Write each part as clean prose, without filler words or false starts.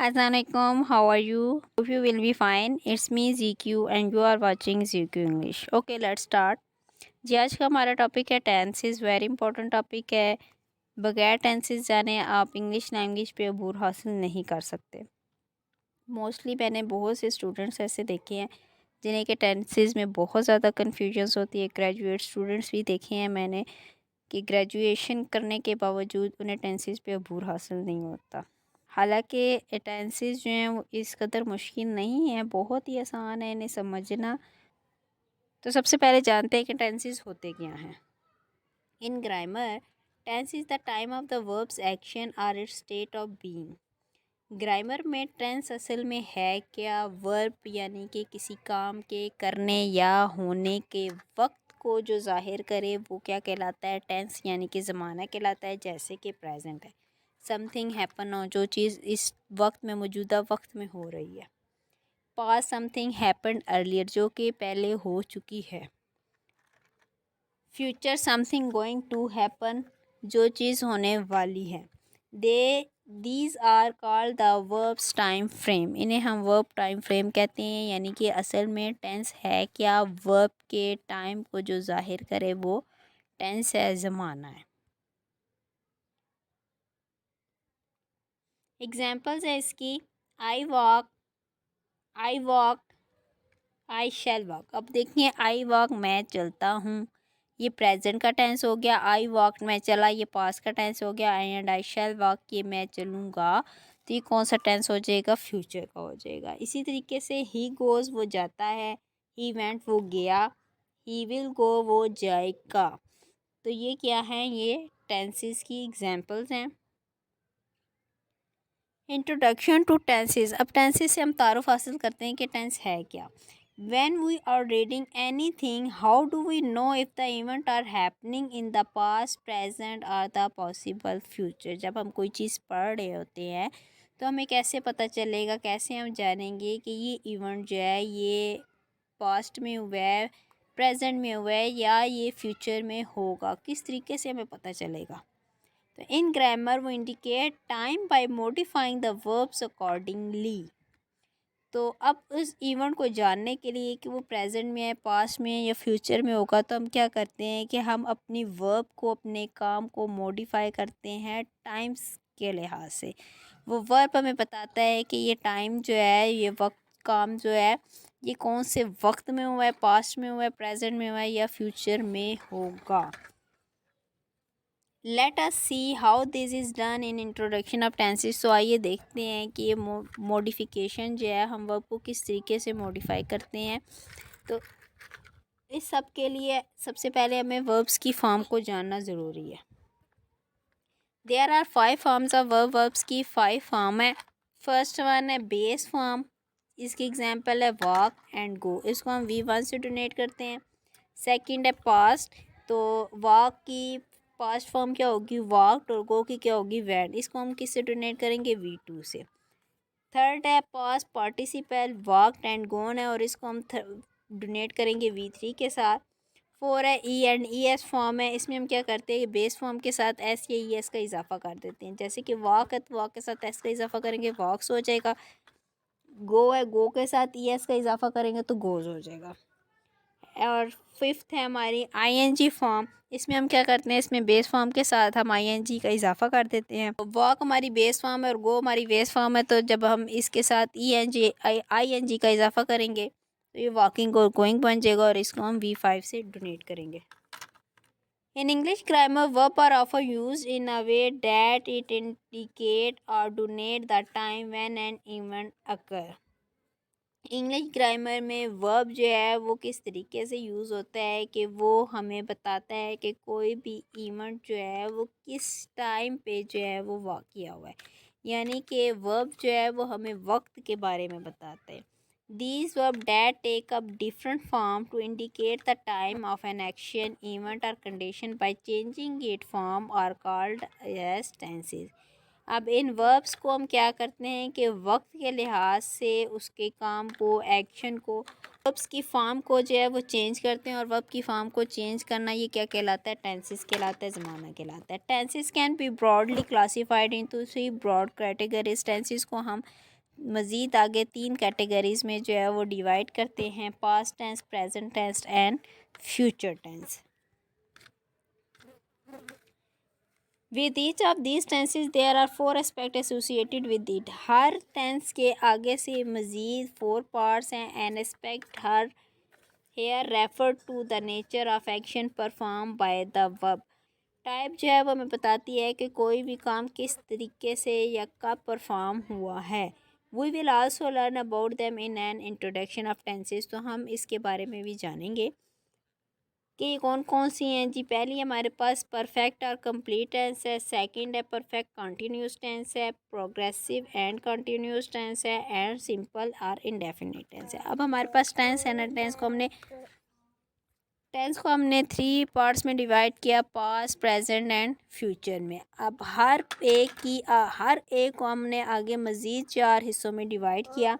Assalamualaikum, how are you? Hope you will be fine. It's me ZQ and you are watching ZQ English. Okay, let's start. जी आज का हमारा topic है tenses. Very important topic है। बगैर tenses जाने आप English language पे अबूर हासिल नहीं कर सकते। मोस्टली मैंने बहुत से स्टूडेंट्स ऐसे देखे हैं जिन्हें के टेंसेस में बहुत ज़्यादा कन्फ्यूजन्स होती है। ग्रेजुएट स्टूडेंट्स भी देखे हैं मैंने कि ग्रेजुएशन करने के बावजूद उन्हें टेंसेस पे अबूर हासिल नहीं होता। हालांकि टेंसेस जो हैं वो इस कदर मुश्किल नहीं है, बहुत ही आसान है इन्हें समझना। तो सबसे पहले जानते हैं कि टेंसेस होते क्या हैं। In grammar, tense is the time of the verbs action or its state of being. Grammar में टेंस असल में है क्या, वर्ब यानी कि किसी काम के करने या होने के वक्त को जो ज़ाहिर करे वो क्या कहलाता है, टेंस यानी कि ज़माना कहलाता है। जैसे कि प्रेजेंट है, समथिंग हैपन हो, जो चीज़ इस वक्त में मौजूदा वक्त में हो रही है। पास्ट, समथिंग हैपन अर्लियर, जो कि पहले हो चुकी है। Future, something going to happen, जो चीज़ होने वाली है। These are called the verbs time frame, इन्हें हम वर्ब टाइम फ्रेम कहते हैं। यानी कि असल में टेंस है क्या, वर्ब के टाइम को जो जाहिर करे वो टेंस है, ज़माना है। एग्जाम्पल्स है इसकी, I walk, I walk, I shall walk. अब देखिए, आई वॉक मैं चलता हूँ, ये प्रेजेंट का टेंस हो गया। आई वॉक मैं चला, ये पास्ट का टेंस हो गया। एंड आई शैल वॉक, ये मैं चलूँगा, तो ये कौन सा टेंस हो जाएगा, फ्यूचर का हो जाएगा। इसी तरीके से ही गोज़ वो जाता है, ही वेंट वो गया, ही विल गो वो जाएगा। तो ये क्या है, ये टेंसेस की एग्जांपल्स हैं। Introduction to tenses. अब टेंसेस से हम तारुफ हासिल करते हैं कि टेंस है क्या। When we are reading anything, how do we know if the event are happening in the past, present or the possible future? जब हम कोई चीज़ पढ़ रहे होते हैं तो हमें कैसे पता चलेगा, कैसे हम जानेंगे कि ये इवेंट जो है ये पास्ट में हुआ है, प्रेजेंट में हुआ है या ये फ्यूचर में होगा, किस तरीके से हमें पता चलेगा। तो इन ग्रामर वो indicate time by modifying the verbs accordingly. तो अब उस इवेंट को जानने के लिए कि वो प्रेजेंट में है, पास्ट में है या फ्यूचर में होगा, तो हम क्या करते हैं कि हम अपनी वर्ब को, अपने काम को मॉडिफाई करते हैं टाइम्स के लिहाज से। वो वर्ब हमें बताता है कि ये टाइम जो है, ये वक्त, काम जो है, ये कौन से वक्त में हुआ है, पास्ट में हुआ है, प्रेजेंट में हुआ है या फ्यूचर में होगा। Let us see how this is done in introduction of tenses. तो आइए देखते हैं कि ये मॉडिफिकेशन जो है हम वर्ब को किस तरीके से मॉडिफाई करते हैं। तो इस सब के लिए सबसे पहले हमें वर्ब्स की फॉर्म को जानना ज़रूरी है। There are 5 forms of verb. Verbs की 5 फॉर्म है। फर्स्ट वन है बेस फॉर्म, इसकी एग्जांपल है वॉक एंड गो, इसको हम V1 से डोनेट करते हैं। सेकंड है पास्ट, तो वॉक की पास्ट फॉर्म क्या होगी, वॉकड, और गो की क्या होगी, वेंट, इसको हम किससे डोनेट करेंगे, V2 से। थर्ड है पास्ट पार्टिसिपल, वॉकड एंड गोन है, और इसको हम डोनेट करेंगे V3 के साथ। 4 है E and E S form है, इसमें हम क्या करते हैं, बेस फॉर्म के साथ एस या ई एस का इजाफा कर देते हैं। जैसे कि वॉक है तो वॉक के साथ एस का इजाफा करेंगे, वॉक्स हो जाएगा। गो है, गो के साथ ई एस का इजाफा करेंगे तो गोज हो जाएगा। और फिफ्थ है हमारी आईएनजी फॉर्म, इसमें हम क्या करते हैं, इसमें बेस फॉर्म के साथ हम आईएनजी का इजाफा कर देते हैं। वॉक हमारी बेस फॉर्म है और गो हमारी बेस फॉर्म है, तो जब हम इसके साथ ईएनजी आईएनजी का इजाफा करेंगे तो ये वॉकिंग और गोइंग बन जाएगा, और इसको हम V5 से डोनेट करेंगे। In English grammar, verbs are often used in a way that it indicate or denote the time when an event occur. English grammar में वर्ब जो है वो किस तरीके से यूज़ होता है कि वो हमें बताता है कि कोई भी इवेंट जो है वो किस टाइम पे जो है वो वाक़या हुआ है। यानी कि वर्ब जो है वो हमें वक्त के बारे में बताता है। These verb that take up different form to indicate the time of an action, event or condition by changing it form are called as tenses. अब इन वर्ब्स को हम क्या करते हैं कि वक्त के लिहाज से उसके काम को, एक्शन को, वर्ब्स की फॉर्म को जो है वो चेंज करते हैं। और वर्ब की फॉर्म को चेंज करना ये क्या कहलाता है, टेंसेस कहलाता है, ज़माना कहलाता है। Tenses can be broadly classified into 3 broad categories. Tenses को हम मज़ीद आगे 3 कैटेगरीज़ में जो है वो डिवाइड करते हैं, past tense, present tense and future tense. With each of these tenses there are 4 aspects associated with it. हर टेंस के आगे से मज़ीद 4 पार्ट्स हैं। एन एस्पेक्ट हर here refer to the nature of action perform by the verb. Type जो है वो हमें बताती है कि कोई भी काम किस तरीके से या कब परफॉर्म हुआ है। We will also learn about them in an introduction of tenses. तो हम इसके बारे में भी जानेंगे कि ये कौन कौन सी हैं। जी पहली हमारे पास परफेक्ट और कंप्लीट टेंस है, सेकंड है परफेक्ट कंटिन्यूस टेंस है, प्रोग्रेसिव एंड कंटिन्यूस टेंस है एंड सिंपल और इंडेफिनिट टेंस है। अब हमारे पास टेंस है ना, टेंस को हमने 3 पार्ट्स में डिवाइड किया, पास्ट प्रेजेंट एंड फ्यूचर में। अब हर एक को हमने आगे मज़ीद 4 हिस्सों में डिवाइड किया,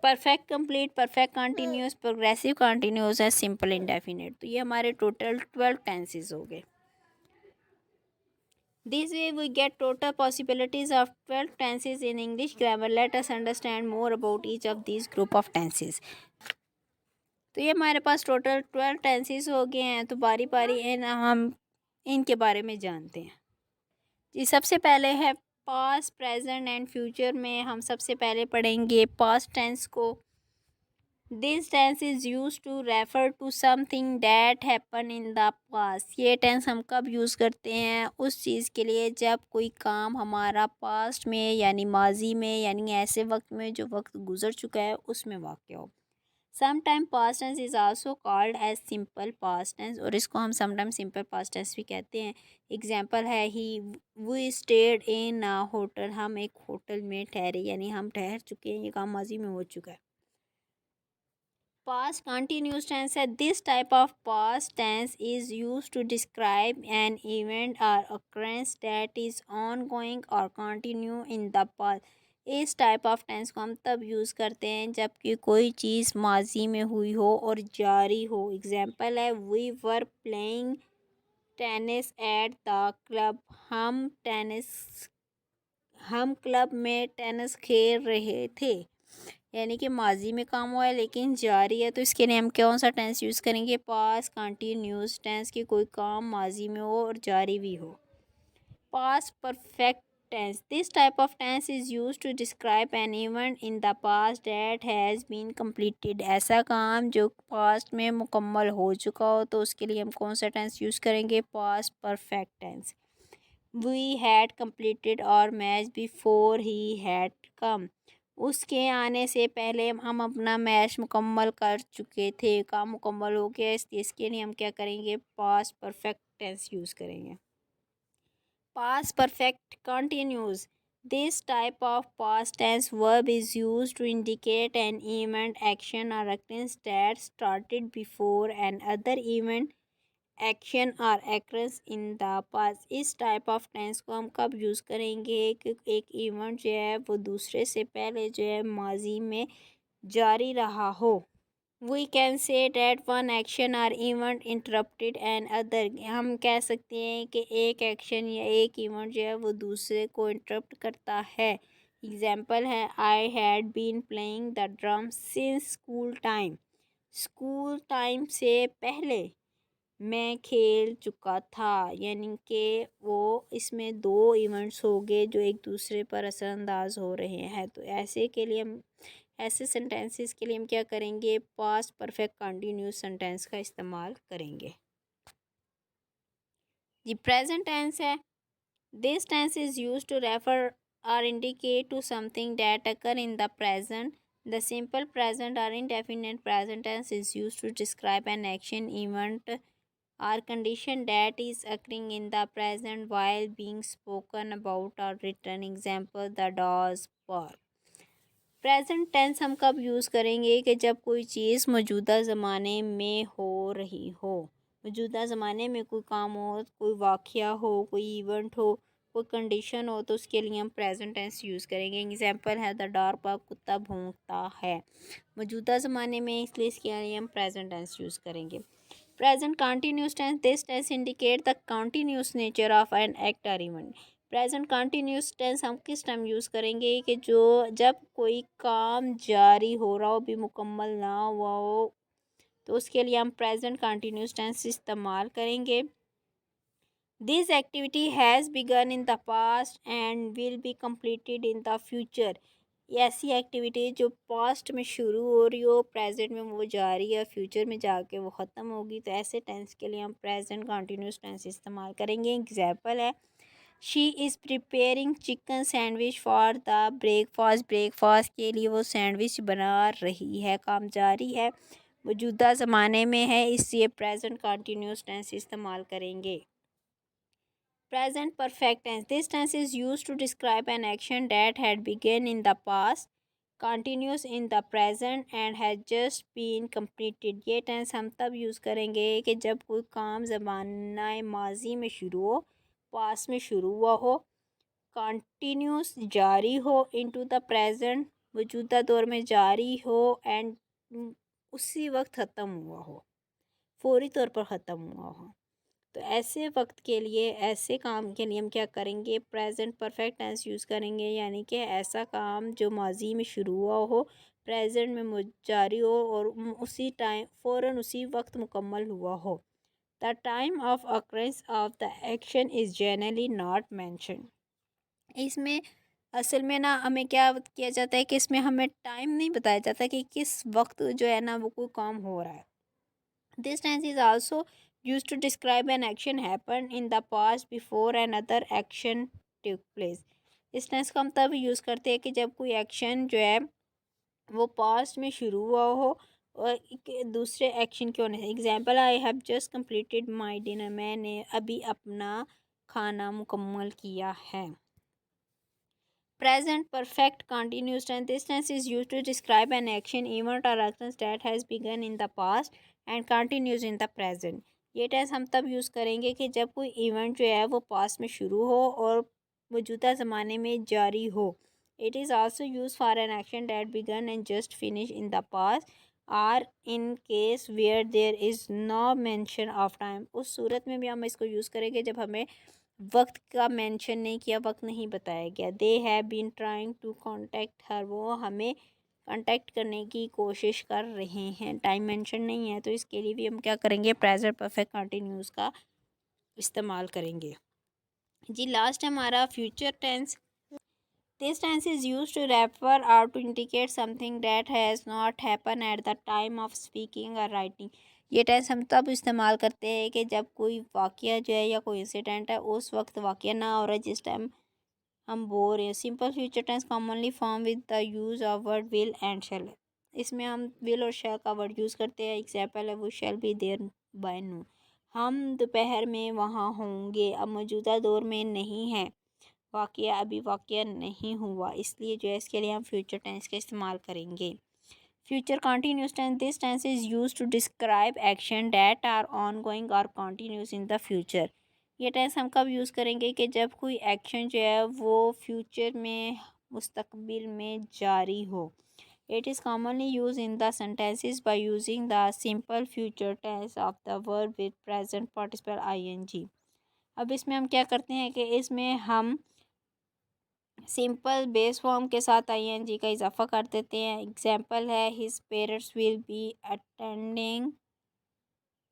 perfect complete, perfect continuous, progressive continuous है, सिंपल इंडेफिनिट। तो ये हमारे टोटल 12 टेंसेस हो गए। This way we get total possibilities of 12 tenses in English grammar. Let us understand more about each of this group of tenses. तो ये हमारे पास total 12 tenses हो गए हैं। तो बारी बारी हम इनके बारे में जानते हैं। जी सबसे पहले है पास्ट प्रेजेंट एंड फ्यूचर में हम सबसे पहले पढ़ेंगे पास्ट टेंस को। This tense is use to refer to something that happen in the past. ये टेंस हम कब यूज़ करते हैं? उस चीज़ के लिए जब कोई काम हमारा पास्ट में यानी माजी में यानी ऐसे वक्त में जो वक्त गुजर चुका है उसमें वाक़या हो। Sometime past tense is also called as simple past tense, और इसको हम समटाइम सिंपल पास्ट टेंस भी कहते हैं। एग्जाम्पल है we stayed in a hotel. हम एक होटल में ठहरे यानी हम ठहर चुके हैं, ये काम माजी में हो चुका है। Past continuous tense है। This type of past tense is used to describe an event or occurrence that is ongoing or continue in the past। इस टाइप ऑफ टेंस को हम तब यूज़ करते हैं जबकि कोई चीज़ माजी में हुई हो और जारी हो। एग्जाम्पल है we were playing tennis at the club. हम क्लब में टेनिस खेल रहे थे, यानी कि माजी में काम हुआ है लेकिन जारी है। तो इसके लिए हम कौन सा टेंस यूज़ करेंगे? पास्ट कंटिन्यूस टेंस, की कोई काम माजी में हो और जारी भी हो। Past perfect tense. This type of tense is use to describe an event in the past that has been completed. ऐसा काम जो पास्ट में मुकम्मल हो चुका हो, तो उसके लिए हम कौन सा टेंस यूज़ करेंगे? Past perfect tense. We had completed our match before he had come. उसके आने से पहले हम अपना मैच मुकम्मल कर चुके थे, काम मुकम्मल हो गया। इसके लिए हम क्या करेंगे? पास्ट परफेक्ट टेंस यूज़ करेंगे। Past perfect continuous. This type of past tense verb is use to indicate an event, action और occurrence that started before an other event, action और occurrence इन द पास्ट। इस type of tense को हम कब use करेंगे कि एक event जो है वो दूसरे से पहले जो है माजी में जारी रहा हो। We can say that one action और इवेंट इंटरप्टेड एन अदर। हम कह सकते हैं कि एक एक्शन या एक इवेंट जो है वो दूसरे को इंटरप्ट करता है। एग्जाम्पल है I had been playing the drum since school time. School time से पहले मैं खेल चुका था, यानी कि वो इसमें 2 इवेंट्स हो गए जो एक दूसरे पर असरअंदाज हो रहे हैं। तो ऐसे सेंटेंसेस के लिए हम क्या करेंगे? पास्ट परफेक्ट कंटिन्यूस सेंटेंस का इस्तेमाल करेंगे। जी प्रेजेंट टेंस है। This tense is use to refer or indicate to something that occur in the present. The simple present or indefinite present tense is used to describe an action, event or condition that is occurring in the present while being spoken about or written. Example, the dogs bark। Present tense हम कब use करेंगे? कि जब कोई चीज़ मौजूदा ज़माने में हो रही हो, मौजूदा ज़माने में कोई काम हो, कोई वाक़या हो, कोई इवेंट हो, कोई कंडीशन हो, तो उसके लिए हम प्रेजेंट टेंस यूज़ करेंगे। एग्जाम्पल है द डॉग बार्क, कुत्ता भौंकता है। मौजूदा ज़माने में, इसलिए इसके लिए हम प्रेजेंट टेंस यूज़ करेंगे। Present continuous tense. This tense indicate the continuous nature of an act और इवेंट। प्रेजेंट कंटिन्यूस टेंस हम किस टाइम यूज़ करेंगे कि जो जब कोई काम जारी हो रहा हो, भी मुकम्मल ना हुआ हो, तो उसके लिए हम प्रेजेंट कंटिन्यूस टेंस इस्तेमाल करेंगे। This activity has begun in the past and will be completed in the future. ऐसी एक्टिविटी जो पास्ट में शुरू हो रही हो, प्रेजेंट में वो जारी है, फ्यूचर में जाके वो ख़त्म होगी, तो ऐसे टेंस के लिए हम प्रेजेंट कंटिन्यूस टेंस इस्तेमाल करेंगे। एग्जाम्पल है, she is preparing chicken sandwich for the breakfast. Breakfast के लिए वो सैंडविच बना रही है, काम जारी है, मौजूदा ज़माने में है, इसलिए प्रेजेंट कंटिन्यूस टेंस इस्तेमाल करेंगे। Present perfect tense. This tense is used to describe an action that had begun in the past, continues in the present and has just been completed. ये टेंस हम तब यूज़ करेंगे कि जब कोई काम ज़माना माजी में शुरू हो, पास्ट में शुरू हुआ हो, कंटिन्यूस जारी हो, इनटू द प्रेजेंट मौजूदा दौर में जारी हो, एंड उसी वक्त ख़त्म हुआ हो, फौरी तौर पर ख़त्म हुआ हो। तो ऐसे वक्त के लिए, ऐसे काम के लिए हम क्या करेंगे, प्रेजेंट परफेक्ट टेंस यूज़ करेंगे, यानी कि ऐसा काम जो माजी में शुरू हुआ हो, प्रेजेंट में जारी हो और उसी टाइम फ़ौरन उसी वक्त मुकम्मल हुआ हो। The time of occurrence of the action is generally not mention. इसमें असल में ना हमें क्या किया जाता है कि इसमें हमें टाइम नहीं बताया जाता कि किस वक्त जो है ना वो कोई काम हो रहा है। This tense is also used to describe an action happened in the past before another action took place. इस टेंस को हम तब यूज़ करते हैं कि जब कोई एक्शन जो है वो पास्ट में शुरू हुआ हो और दूसरे एक्शन के होने से। Example, I have just completed my dinner. मैंने अभी अपना खाना मुकम्मल किया है। Present perfect continuous tense. This tense is used to describe an action, event or occurrence that has begun in the past and continues in the present. ये tense हम तब यूज़ करेंगे कि जब कोई इवेंट जो है वो पास्ट में शुरू हो और मौजूदा ज़माने में जारी हो। It is also use for an action that began and just finish in the past or in case where there is no mention of time. उस सूरत में भी हम इसको यूज़ करेंगे जब हमें वक्त का मेंशन नहीं किया, वक्त नहीं बताया गया। They have been trying to contact her, वो हमें कांटेक्ट करने की कोशिश कर रहे हैं, टाइम मेंशन नहीं है, तो इसके लिए भी हम क्या करेंगे, प्रेजेंट परफेक्ट कंटिन्यूस का इस्तेमाल करेंगे। जी लास्ट है हमारा future tense. This tense is use to refer or to indicate something that has not happen at the time of speaking or writing. ये टेंस हम तब इस्तेमाल करते हैं कि जब कोई वाक़या जो है या कोई इंसिडेंट है उस वक्त वाक़या ना हो रहा है जिस टाइम हम बोल रहे हैं। Simple future tense commonly form with the use of word will and shall. इसमें हम विल और शैल का वर्ड यूज़ करते हैं। एग्जाम्पल है, वो shall be there by noon. हम दोपहर में वहाँ होंगे, अब मौजूदा दौर में नहीं है, वाक़या अभी वाक़या नहीं हुआ, इसलिए जो है इसके लिए हम फ्यूचर टेंस का इस्तेमाल करेंगे। Future continuous tense. This tense is use to describe action that are ongoing और कंटिन्यूस इन द फ्यूचर। ये टेंस हम कब यूज़ करेंगे कि जब कोई एक्शन जो है वो फ्यूचर में, मुस्तकबिल में जारी हो। It is commonly use in the sentences by using the simple future tense of the verb with present participle ING. अब इसमें हम क्या करते हैं कि इसमें हम सिंपल बेस फॉर्म के साथ आईएनजी का इजाफा कर देते हैं। एग्जाम्पल है, his parents will be attending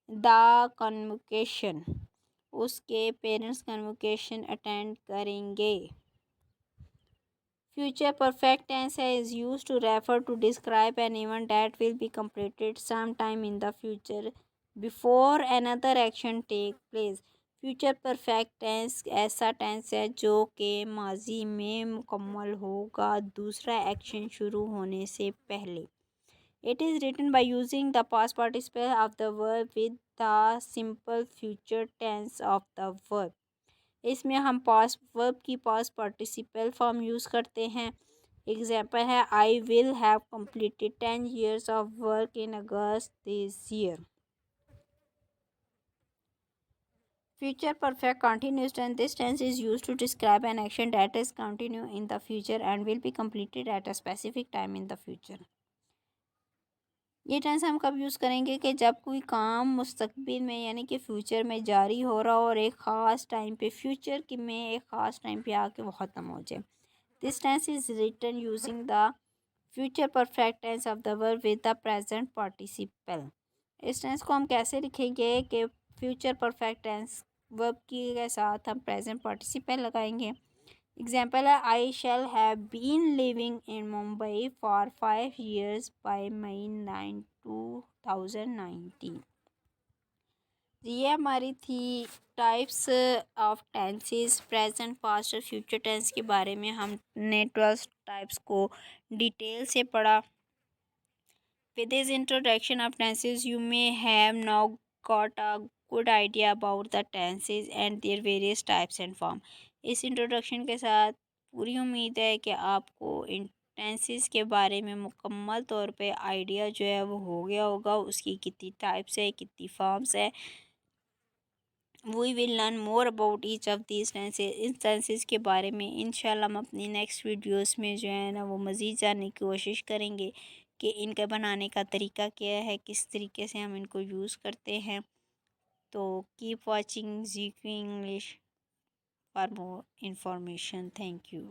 the convocation. उसके पेरेंट्स कन्वोकेशन अटेंड करेंगे। फ्यूचर परफेक्ट टेंस है is use to refer to describe an event that will be completed some time in the future before another action take place. Future perfect tense ऐसा tense है जो कि माजी में मुकम्मल होगा दूसरा एक्शन शुरू होने से पहले। It is written by using the past participle of the verb with the simple future tense of the verb. इसमें हम पास्ट वर्ब की पास्ट पार्टिसिपल फॉर्म यूज़ करते हैं। एग्जाम्पल है, I will have completed 10 years of work in August this year. Future perfect continuous tense. This tense is used to describe an action that is continue in the future and will be completed at a specific time in the future. ये tense हम कब use करेंगे कि जब कोई काम मुस्तकबिल में यानी कि फ्यूचर में जारी हो रहा हो और एक ख़ास टाइम पे फ्यूचर की में एक ख़ास टाइम पे आके वो ख़त्म हो जाए। This tense is written using the future perfect tense of the verb with the present participle. इस टेंस को हम कैसे लिखेंगे कि फ्यूचर परफेक्ट टेंस वर्ब के साथ हम प्रेजेंट पार्टिसिपल लगाएंगे। एग्जाम्पल है I shall have been living in Mumbai for 5 years by May 2019। ये हमारी थी types of tenses present past और फ्यूचर टेंस के बारे में हमने 12 टाइप्स को डिटेल से पढ़ा। With this introduction of tenses, you may have now got a good idea about the tenses and their various types and form. इस introduction के साथ पूरी उम्मीद है कि आपको इन टेंसेस के बारे में मुकम्मल तौर पे आइडिया जो है वो हो गया होगा, उसकी कितनी टाइप्स है, कितनी फॉर्म्स है। We will learn more about each of these tenses. इन टेंसेस के बारे में इंशाल्लाह हम अपनी नेक्स्ट वीडियोस में जो है ना वो मज़ीद जानने की कोशिश करेंगे कि इनका बनाने का तरीका क्या है, किस तरीके से हम इनको यूज़ करते हैं। तो keep watching ZQ English for more information. Thank you.